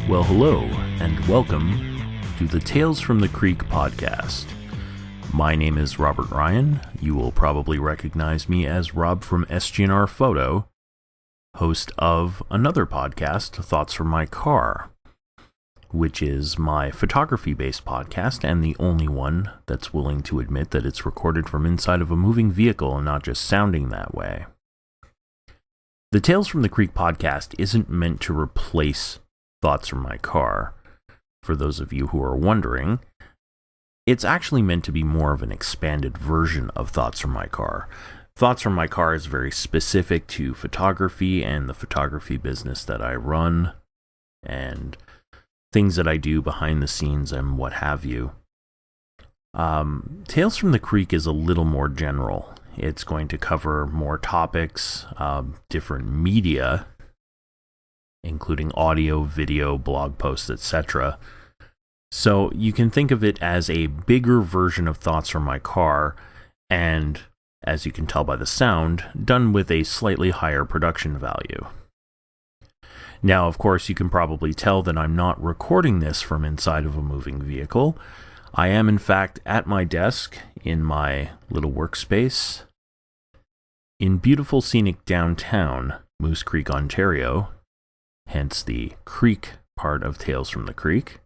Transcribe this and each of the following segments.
Well, hello, and welcome to the Tales from the Creek podcast. My name is Robert Ryan. You will probably recognize me as Rob from SGNR Photo, host of another podcast, Thoughts from My Car, which is my photography-based podcast and the only one that's willing to admit that it's recorded from inside of a moving vehicle and not just sounding that way. The Tales from the Creek podcast isn't meant to replace Thoughts from My Car. For those of you who are wondering, it's actually meant to be more of an expanded version of Thoughts from My Car. Thoughts from My Car is very specific to photography and the photography business that I run and things that I do behind the scenes and what have you. Tales from the Creek is a little more general. It's going to cover more topics, different media, including audio, video, blog posts, etc. So you can think of it as a bigger version of Thoughts from My Car, and, as you can tell by the sound, done with a slightly higher production value. Now, of course, you can probably tell that I'm not recording this from inside of a moving vehicle. I am, in fact, at my desk in my little workspace in beautiful scenic downtown Moose Creek, Ontario, hence the creek part of Tales from the Creek.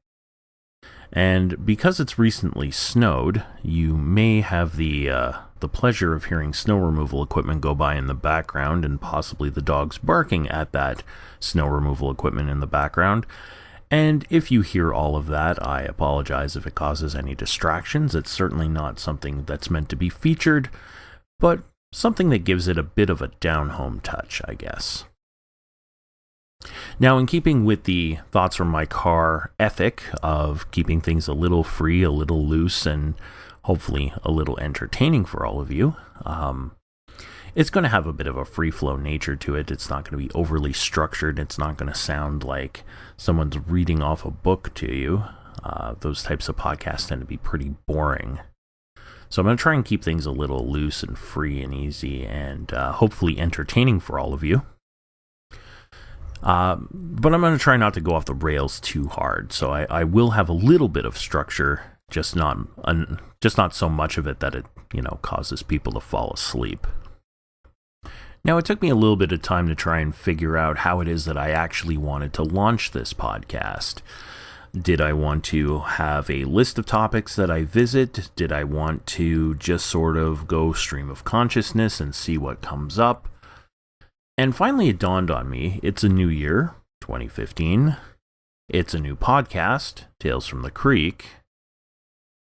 And because it's recently snowed, you may have the pleasure of hearing snow removal equipment go by in the background and possibly the dogs barking at that snow removal equipment in the background. And if you hear all of that, I apologize if it causes any distractions. It's certainly not something that's meant to be featured, but something that gives it a bit of a down-home touch, I guess. Now, in keeping with the Thoughts from My Car ethic of keeping things a little free, a little loose, and hopefully a little entertaining for all of you, it's going to have a bit of a free-flow nature to it. It's not going to be overly structured. It's not going to sound like someone's reading off a book to you. Those types of podcasts tend to be pretty boring. So I'm going to try and keep things a little loose and free and easy and hopefully entertaining for all of you. But I'm going to try not to go off the rails too hard. So I will have a little bit of structure, just not so much of it that it, causes people to fall asleep. Now, it took me a little bit of time to try and figure out how it is that I actually wanted to launch this podcast. Did I want to have a list of topics that I visit? Did I want to just sort of go stream of consciousness and see what comes up? And finally it dawned on me, it's a new year, 2015. It's a new podcast, Tales from the Creek.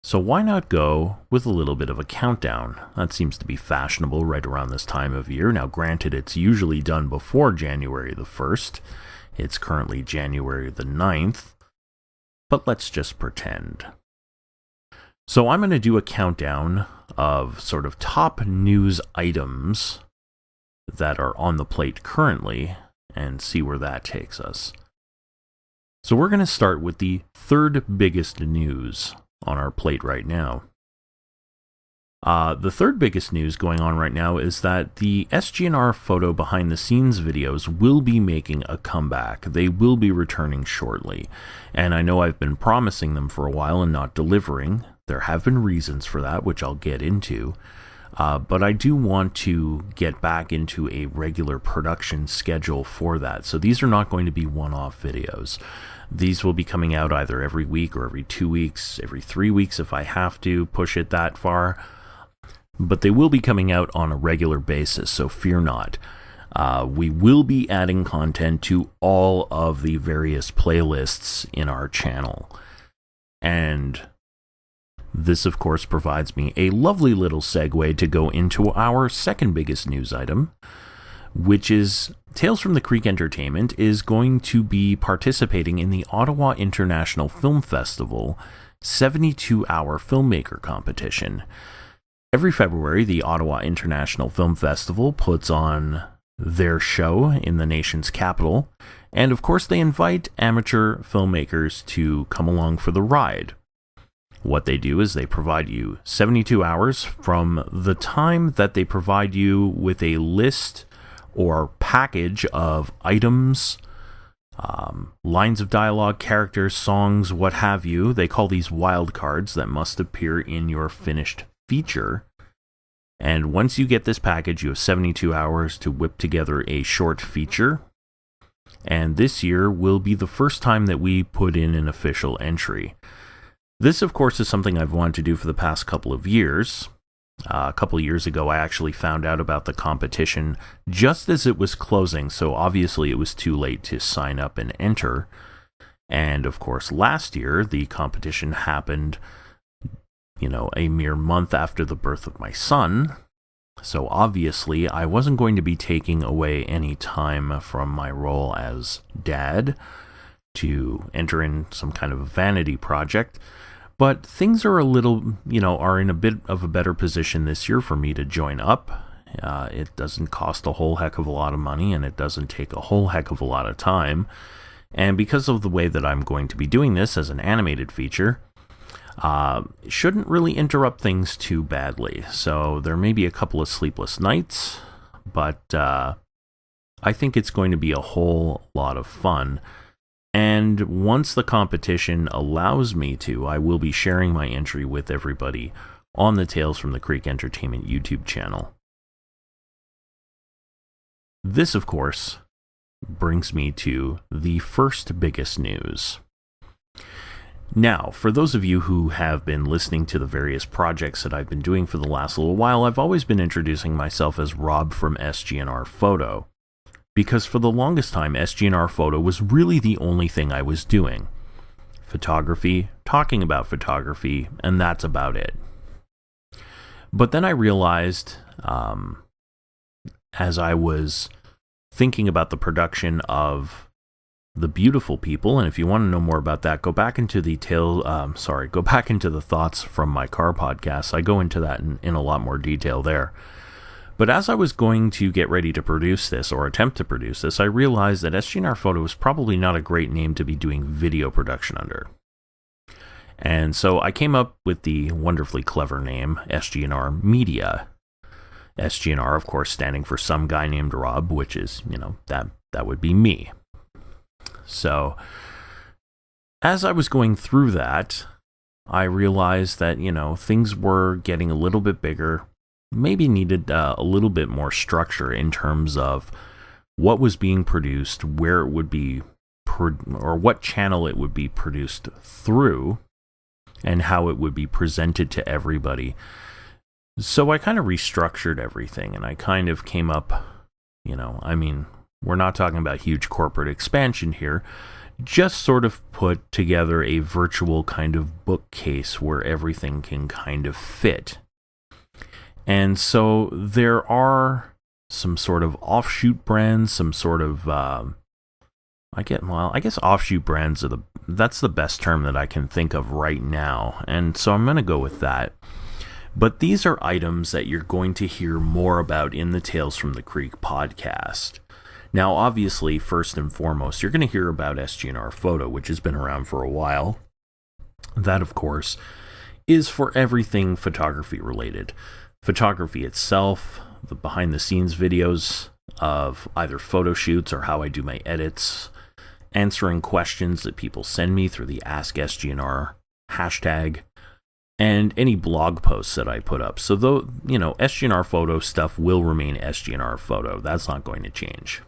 So why not go with a little bit of a countdown? That seems to be fashionable right around this time of year. Now, granted, it's usually done before January the 1st. It's currently January the 9th. But let's just pretend. So I'm going to do a countdown of sort of top news items that are on the plate currently and see where that takes us. So we're going to start with the third biggest news on our plate right now. The third biggest news going on right now is that the SGNR Photo behind the scenes videos will be making a comeback. They will be returning shortly. And I know I've been promising them for a while and not delivering. There have been reasons for that, which I'll get into. But I do want to get back into a regular production schedule for that. So these are not going to be one-off videos. These will be coming out either every week or every 2 weeks, every 3 weeks if I have to push it that far. But they will be coming out on a regular basis, so fear not. We will be adding content to all of the various playlists in our channel. And this, of course, provides me a lovely little segue to go into our second biggest news item, which is Tales from the Creek Entertainment is going to be participating in the Ottawa International Film Festival 72-hour filmmaker competition. Every February, the Ottawa International Film Festival puts on their show in the nation's capital, and of course they invite amateur filmmakers to come along for the ride. What they do is they provide you 72 hours from the time that they provide you with a list or package of items, lines of dialogue, characters, songs, what have you. They call these wildcards that must appear in your finished feature. And once you get this package, you have 72 hours to whip together a short feature. And this year will be the first time that we put in an official entry. This, of course, is something I've wanted to do for the past couple of years. A couple of years ago, I actually found out about the competition just as it was closing, so obviously it was too late to sign up and enter. And, of course, last year, the competition happened, a mere month after the birth of my son. So obviously, I wasn't going to be taking away any time from my role as dad to enter in some kind of a vanity project. But things are are in a bit of a better position this year for me to join up. It doesn't cost a whole heck of a lot of money, and it doesn't take a whole heck of a lot of time. And because of the way that I'm going to be doing this as an animated feature, it shouldn't really interrupt things too badly. So there may be a couple of sleepless nights, but I think it's going to be a whole lot of fun. And once the competition allows me to, I will be sharing my entry with everybody on the Tales from the Creek Entertainment YouTube channel. This, of course, brings me to the first biggest news. Now, for those of you who have been listening to the various projects that I've been doing for the last little while, I've always been introducing myself as Rob from SGNR Photo. Because for the longest time, SGNR Photo was really the only thing I was doing. Photography, talking about photography, and that's about it. But then I realized, as I was thinking about the production of The Beautiful People, and if you want to know more about that, go back into the Thoughts from My Car podcast. I go into that in a lot more detail there. But as I was going to get ready to produce this, or attempt to produce this, I realized that SGNR Photo was probably not a great name to be doing video production under. And so I came up with the wonderfully clever name, SGNR Media. SGNR, of course, standing for Some Guy Named Rob, which is, that would be me. So, as I was going through that, I realized that, things were getting a little bit bigger, maybe needed a little bit more structure in terms of what was being produced, where it would be, or what channel it would be produced through, and how it would be presented to everybody. So I kind of restructured everything, and I kind of came up, we're not talking about huge corporate expansion here, just sort of put together a virtual kind of bookcase where everything can kind of fit. And so there are some sort of offshoot brands, some sort of, I guess offshoot brands that's the best term that I can think of right now. And so I'm going to go with that. But these are items that you're going to hear more about in the Tales from the Creek podcast. Now, obviously, first and foremost, you're going to hear about SGNR Photo, which has been around for a while. That, of course, is for everything photography related. Photography itself, the behind-the-scenes videos of either photo shoots or how I do my edits, answering questions that people send me through the Ask SGNR hashtag, and any blog posts that I put up. So, though, SGNR Photo stuff will remain SGNR Photo. That's not going to change.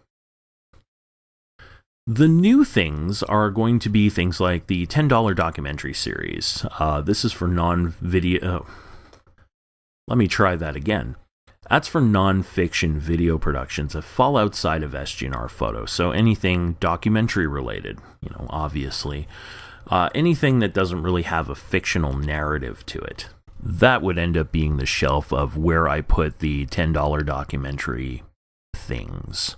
The new things are going to be things like the $10 documentary series. This is for non-video... Let me try that again. That's for non-fiction video productions that fall outside of SGNR Photo. So anything documentary related, obviously. Anything that doesn't really have a fictional narrative to it. That would end up being the shelf of where I put the $10 documentary things.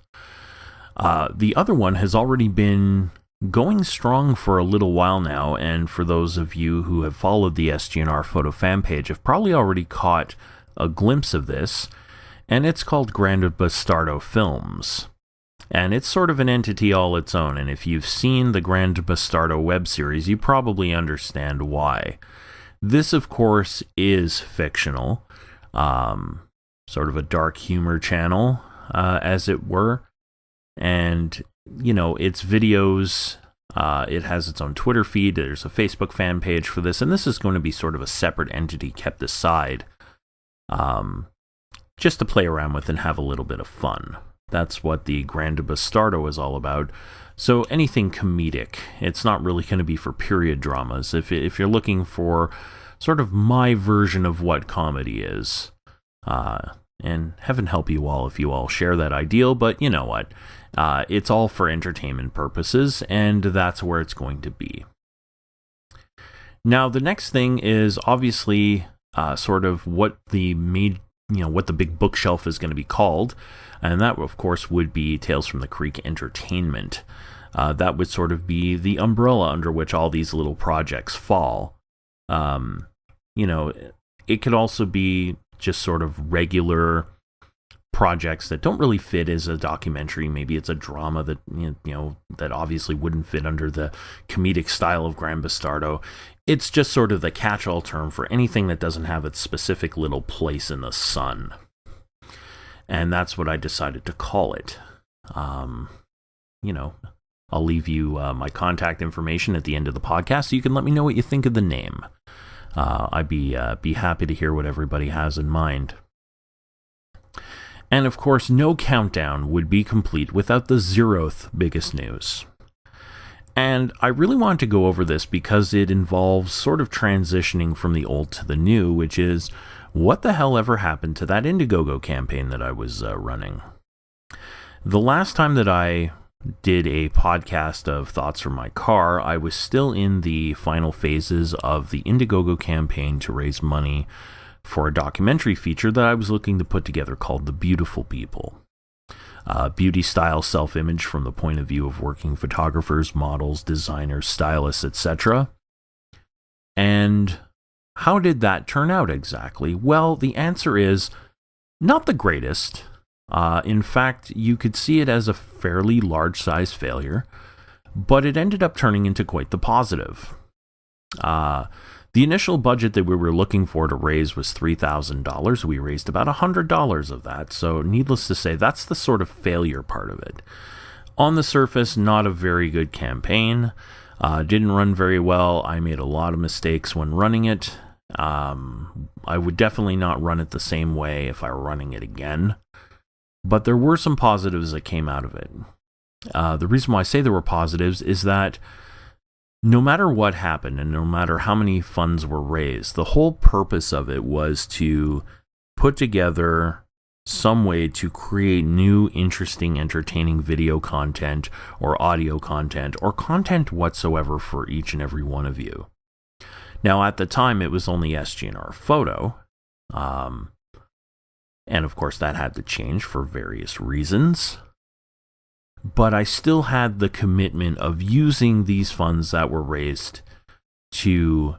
The other one has already been going strong for a little while now, and for those of you who have followed the SGNR Photo fan page have probably already caught a glimpse of this, and it's called Grand Bastardo Films. And it's sort of an entity all its own, and if you've seen the Grand Bastardo web series, you probably understand why. This, of course, is fictional, sort of a dark humor channel, as it were. And It's videos. It has its own Twitter feed. There's a Facebook fan page for this, and this is going to be sort of a separate entity kept aside, just to play around with and have a little bit of fun. That's what the Grande Bastardo is all about. So anything comedic. It's not really going to be for period dramas. If you're looking for sort of my version of what comedy is, and heaven help you all if you all share that ideal, but you know what? It's all for entertainment purposes, and that's where it's going to be. Now, the next thing is obviously sort of what the big bookshelf is going to be called, and that, of course, would be Tales from the Creek Entertainment. That would sort of be the umbrella under which all these little projects fall. It could also be just sort of regular projects that don't really fit as a documentary. Maybe it's a drama that that obviously wouldn't fit under the comedic style of Grande Bastardo. It's just sort of the catch-all term for anything that doesn't have its specific little place in the sun. And that's what I decided to call it. I'll leave you my contact information at the end of the podcast so you can let me know what you think of the name. I'd be happy to hear what everybody has in mind. And of course, no countdown would be complete without the 0th biggest news. And I really want to go over this because it involves sort of transitioning from the old to the new, which is, what the hell ever happened to that Indiegogo campaign that I was running? The last time that I did a podcast of Thoughts from My Car, I was still in the final phases of the Indiegogo campaign to raise money for a documentary feature that I was looking to put together called The Beautiful People. Beauty style self-image from the point of view of working photographers, models, designers, stylists, etc. And how did that turn out exactly? Well, the answer is not the greatest. In fact, you could see it as a fairly large-size failure, but it ended up turning into quite the positive. The initial budget that we were looking for to raise was $3,000. We raised about $100 of that, so needless to say, that's the sort of failure part of it. On the surface, not a very good campaign. Didn't run very well. I made a lot of mistakes when running it. I would definitely not run it the same way if I were running it again. But there were some positives that came out of it. The reason why I say there were positives is that no matter what happened and no matter how many funds were raised, the whole purpose of it was to put together some way to create new, interesting, entertaining video content or audio content or content whatsoever for each and every one of you. Now, at the time, it was only SGNR Photo. And of course, that had to change for various reasons. But I still had the commitment of using these funds that were raised to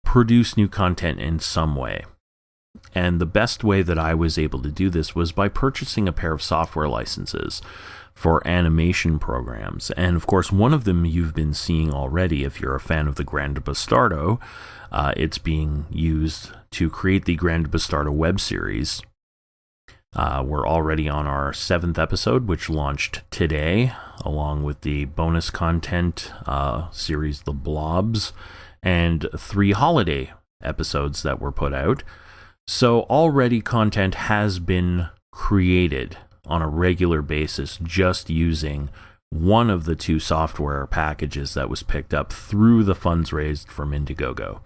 produce new content in some way. And the best way that I was able to do this was by purchasing a pair of software licenses for animation programs. And of course, one of them you've been seeing already if you're a fan of the Grande Bastardo. It's being used to create the Grande Bastardo web series. We're already on our 7th episode, which launched today, along with the bonus content series The Blobs, and 3 holiday episodes that were put out. So already content has been created on a regular basis just using one of the 2 software packages that was picked up through the funds raised from Indiegogo.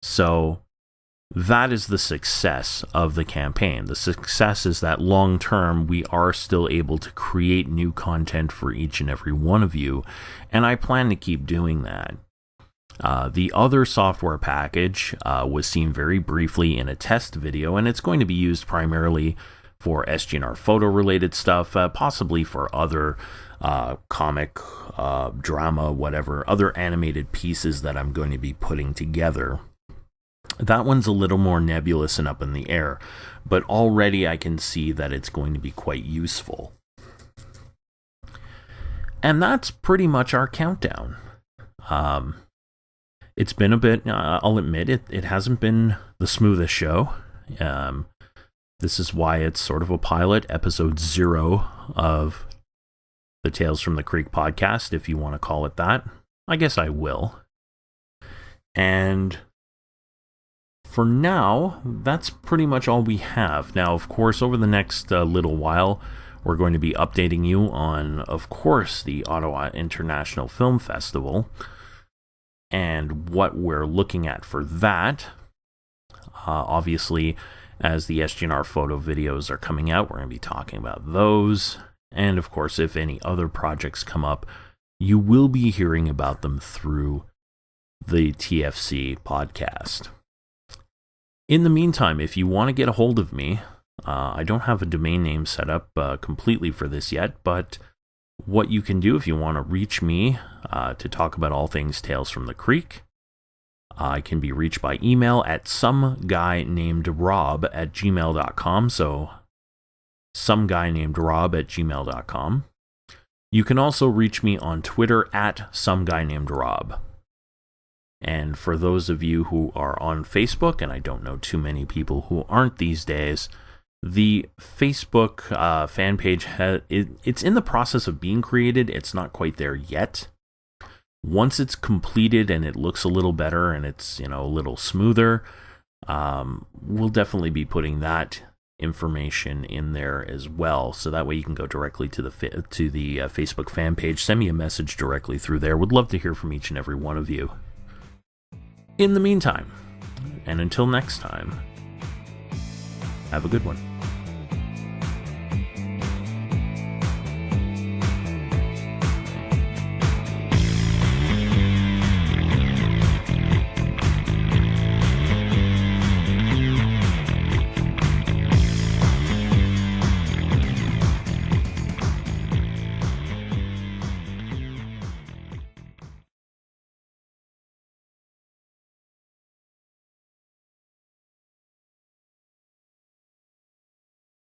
So that is the success of the campaign. The success is that long term, we are still able to create new content for each and every one of you, and I plan to keep doing that. The other software package was seen very briefly in a test video, and it's going to be used primarily for SGNR photo-related stuff, possibly for other comic, drama, whatever, other animated pieces that I'm going to be putting together. That one's a little more nebulous and up in the air, but already I can see that it's going to be quite useful. And that's pretty much our countdown. It's been a bit, I'll admit, it hasn't been the smoothest show. This is why it's sort of a pilot, episode 0 of the Tales from the Creek podcast, if you want to call it that. I guess I will. And for now, that's pretty much all we have. Now, of course, over the next little while, we're going to be updating you on, of course, the Ottawa International Film Festival and what we're looking at for that. Obviously, as the SGNR photo videos are coming out, we're going to be talking about those. And of course, if any other projects come up, you will be hearing about them through the TFC podcast. In the meantime, if you want to get a hold of me, I don't have a domain name set up completely for this yet, but what you can do if you want to reach me to talk about all things Tales from the Creek, I can be reached by email at someguynamedrob@gmail.com. So, someguynamedrob@gmail.com. You can also reach me on Twitter at someguynamedrob. And for those of you who are on Facebook, and I don't know too many people who aren't these days, the Facebook fan page, it's in the process of being created. It's not quite there yet. Once it's completed and it looks a little better and it's, a little smoother, we'll definitely be putting that information in there as well. So that way you can go directly to the Facebook fan page. Send me a message directly through there. Would love to hear from each and every one of you. In the meantime, and until next time, have a good one.